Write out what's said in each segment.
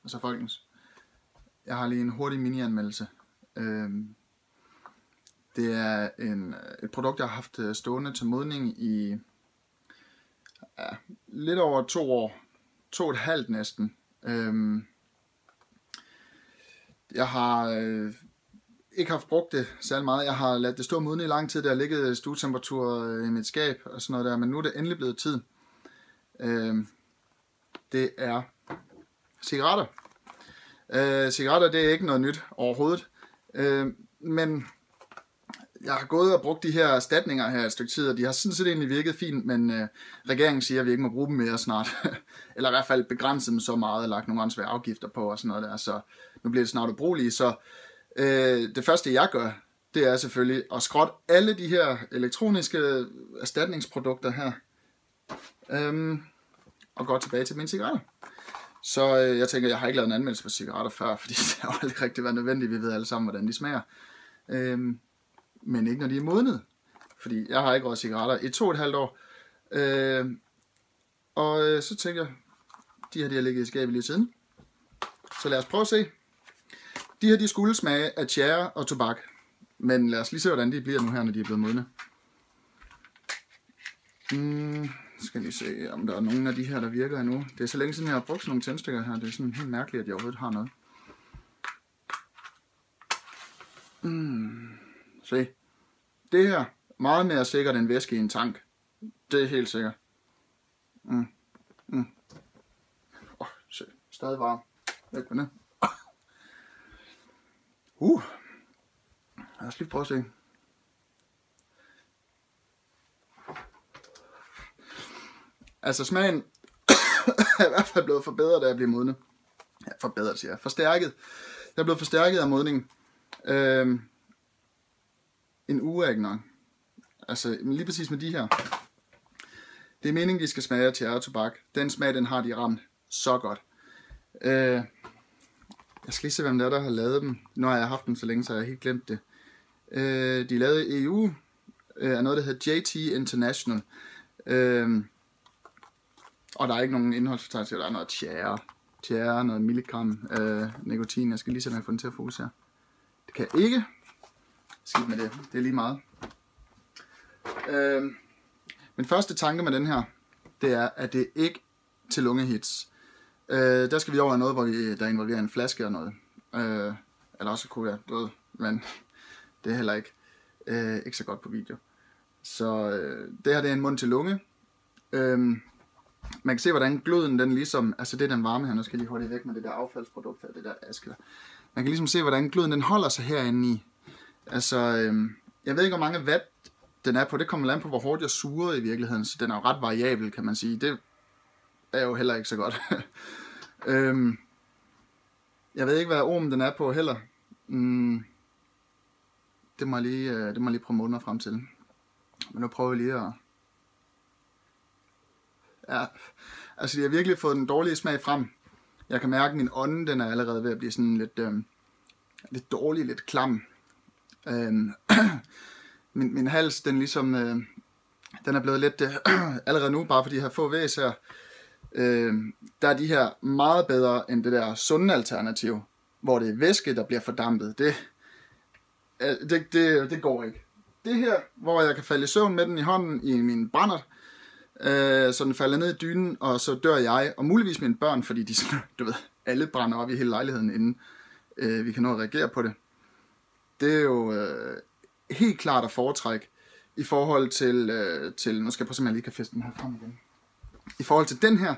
Altså folkens, jeg har lige en hurtig mini-anmeldelse. Det er et produkt, jeg har haft stående til modning i lidt over 2 år. 2,5 næsten. Jeg har ikke haft brugt det særlig meget. Jeg har ladet det stå modne i lang tid. Det har ligget stuetemperatur i mit skab og sådan noget der. Men nu er det endelig blevet tid. Det er cigaretter. Cigaretter, det er ikke noget nyt overhovedet. Men jeg har gået og brugt de her erstatninger her et stykke tid, og de har sådan set egentlig virket fint, men regeringen siger, at vi ikke må bruge dem mere snart. Eller i hvert fald begrænse dem så meget, og lagt nogle åndsvære afgifter på og sådan noget der, så nu bliver det snart ubrugelige. Så det første jeg gør, det er selvfølgelig at skrotte alle de her elektroniske erstatningsprodukter her, og gå tilbage til mine cigaretter. Så jeg tænker, jeg har ikke lavet en anmeldelse på cigaretter før, fordi det har aldrig rigtig været nødvendigt. Vi ved alle sammen, hvordan de smager. Men ikke når de er modnet. Fordi jeg har ikke røget cigaretter i 2,5 år. Og så tænker jeg, de har ligget i skabet lige siden. Så lad os prøve at se. De her, de skulle smage af tjære og tobak. Men lad os lige se, hvordan de bliver nu her, når de er blevet modne. Skal lige se, om der er nogen af de her, der virker endnu. Det er så længe siden, jeg har brugt sådan nogle tændstikker her. Det er sådan helt mærkeligt, at jeg overhovedet har noget. Se. Det her, meget mere sikkert end væske i en tank. Det er helt sikkert. Se. Stadig varm. Væk med det. Lad os lige prøve at se. Altså smagen er i hvert fald blevet forbedret, da jeg blev modnet. Ja, forbedret siger jeg. Forstærket. Jeg er blevet forstærket af modningen. En uge er ikke nok. Altså lige præcis med de her. Det er meningen, de skal smage af tjære og tobak. Den smag, den har de ramt så godt. Jeg skal lige se, hvem der har lavet dem. Nu har jeg haft dem så længe, så jeg har helt glemt det. De er lavet i EU. Af noget, der hedder JT International. Og der er ikke nogen indholdsfortegnelse. Der er noget tjære, noget milligram nikotin. Jeg skal lige se, om jeg får den til at fokusere. Det kan jeg ikke. Skidt med det. Det er lige meget. Min første tanke med den her, det er, at det ikke til lungehits. Der skal vi over noget, hvor der involverer en flaske og noget. Eller også kunne jeg døde, men det er heller ikke så godt på video. Så det her, det er en mund til lunge. Man kan se, hvordan gløden, den ligesom, altså det er den varme her, nu skal jeg lige hurtigt væk med det der affaldsprodukt her, det der aske der. Man kan ligesom se, hvordan gløden, den holder sig herinde i. Altså, jeg ved ikke, hvor mange watt den er på. Det kommer an på, hvor hårdt jeg suger i virkeligheden. Så den er jo ret variabel, kan man sige. Det er jo heller ikke så godt. Jeg ved ikke, hvad ohms den er på heller. Det må jeg lige prøve måneder frem til. Men nu prøver jeg lige at... Ja, altså jeg har virkelig fået den dårlige smag frem. Jeg kan mærke, at min ånde, den er allerede ved at blive sådan lidt dårlig, lidt klam. Min hals, den ligesom, den er blevet lidt, allerede nu, bare for de her få væs her, der er de her meget bedre end det der sunde alternativ, hvor det er væske, der bliver fordampet. Det går ikke. Det her, hvor jeg kan falde i søvn med den i hånden i min brændert, så den falder ned i dynen, og så dør jeg, og muligvis mine børn, fordi de sådan, du ved, alle brænder op i hele lejligheden, inden vi kan nå at reagere på det. Det er jo helt klart at foretrække i forhold til nu skal jeg prøve, om jeg lige kan feste den her frem igen. I forhold til den her,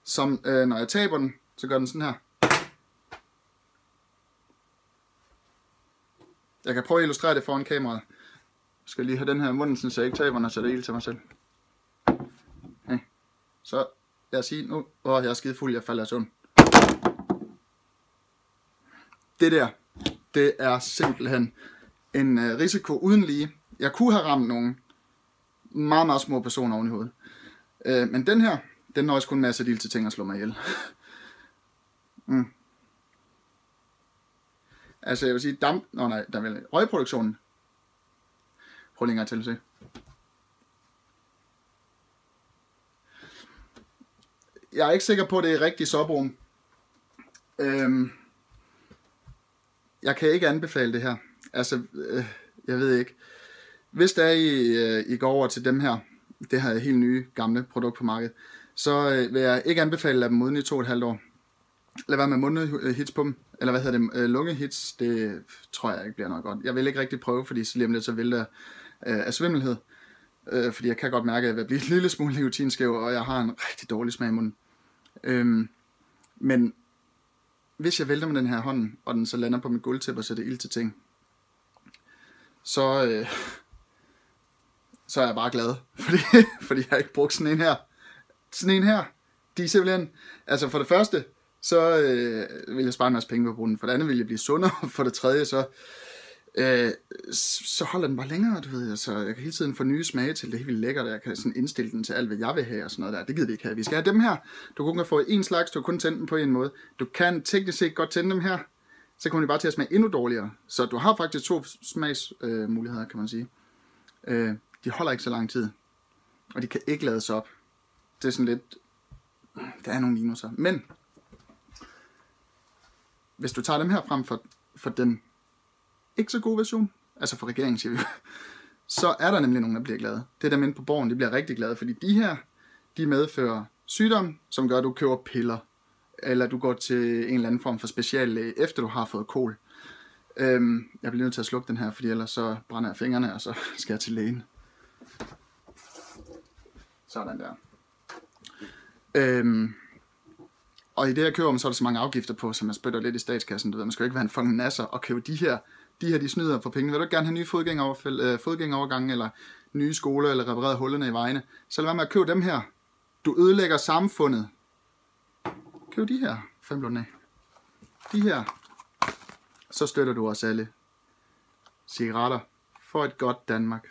som når jeg taber den, så gør den sådan her. Jeg kan prøve at illustrere det foran kameraet. Jeg skal lige have den her i munden, så jeg ikke taber den, og sætter ild til mig selv. Okay. Så lad os sige nu, jeg er skide fuld, jeg falder af søvn. Det der, det er simpelthen en risiko uden lige. Jeg kunne have ramt nogle meget, meget små personer oven i hovedet. Men den her, den nøjes kun med at sætte ild til ting og slå mig ihjel. Altså jeg vil sige, røgproduktionen. Prøv lige en gang til at se. Jeg er ikke sikker på, at det er rigtig soprum. Jeg kan ikke anbefale det her. Altså, jeg ved ikke. Hvis der I går over til dem her, det her helt nye, gamle produkt på markedet, så vil jeg ikke anbefale at lade dem uden i 2,5 år. Lad være med mundhits på dem, eller hvad hedder det, lungehits, det tror jeg ikke bliver noget godt. Jeg vil ikke rigtig prøve, fordi så lige om lidt så vil der af svimmelhed. Fordi jeg kan godt mærke, at jeg vil blive en lille smule nikotinskæv, og jeg har en rigtig dårlig smag i munden. Men hvis jeg vælter med den her hånd, og den så lander på mit gulvtæppe og sætter ild til ting, så er jeg bare glad, fordi jeg har ikke brugt sådan en her. Sådan en her, de er simpelthen, altså for det første, så vil jeg spare en masse penge på at bruge den. For det andet vil jeg blive sundere. For det tredje, så holder den bare længere, du ved. Så jeg kan hele tiden få nye smage til det. Helt vildt lækkert. Jeg kan sådan indstille den til alt, hvad jeg vil have og sådan noget der. Det gider vi ikke have. Vi skal have dem her. Du kan kun få en slags, du kan kun tænde dem på en måde. Du kan teknisk set godt tænde dem her. Så kommer de bare til at smage endnu dårligere. Så du har faktisk 2 smagsmuligheder, kan man sige. De holder ikke så lang tid. Og de kan ikke lades op. Det er sådan lidt, der er nogle minuser. Men hvis du tager dem her frem for den ikke så gode version, altså for regeringen siger vi, så er der nemlig nogen, der bliver glade. Det er dem inde på Borgen, de bliver rigtig glade, fordi de her, de medfører sygdom, som gør, at du køber piller, eller du går til en eller anden form for speciallæge, efter du har fået kol. Jeg bliver nødt til at slukke den her, fordi ellers så brænder jeg fingrene, og så skal jeg til lægen. Sådan der. Og i det her køber, så er der så mange afgifter på, så man spytter lidt i statskassen. Du ved, man skal jo ikke være en fucking nasser og købe de her, de snyder for penge. Vil du gerne have nye fodgængerovergange, eller nye skoler, eller repareret hullerne i vejene, så lad være med at købe dem her. Du ødelægger samfundet. Køb de her, 5 blunde. De her. Så støtter du os alle. Cigaretter for et godt Danmark.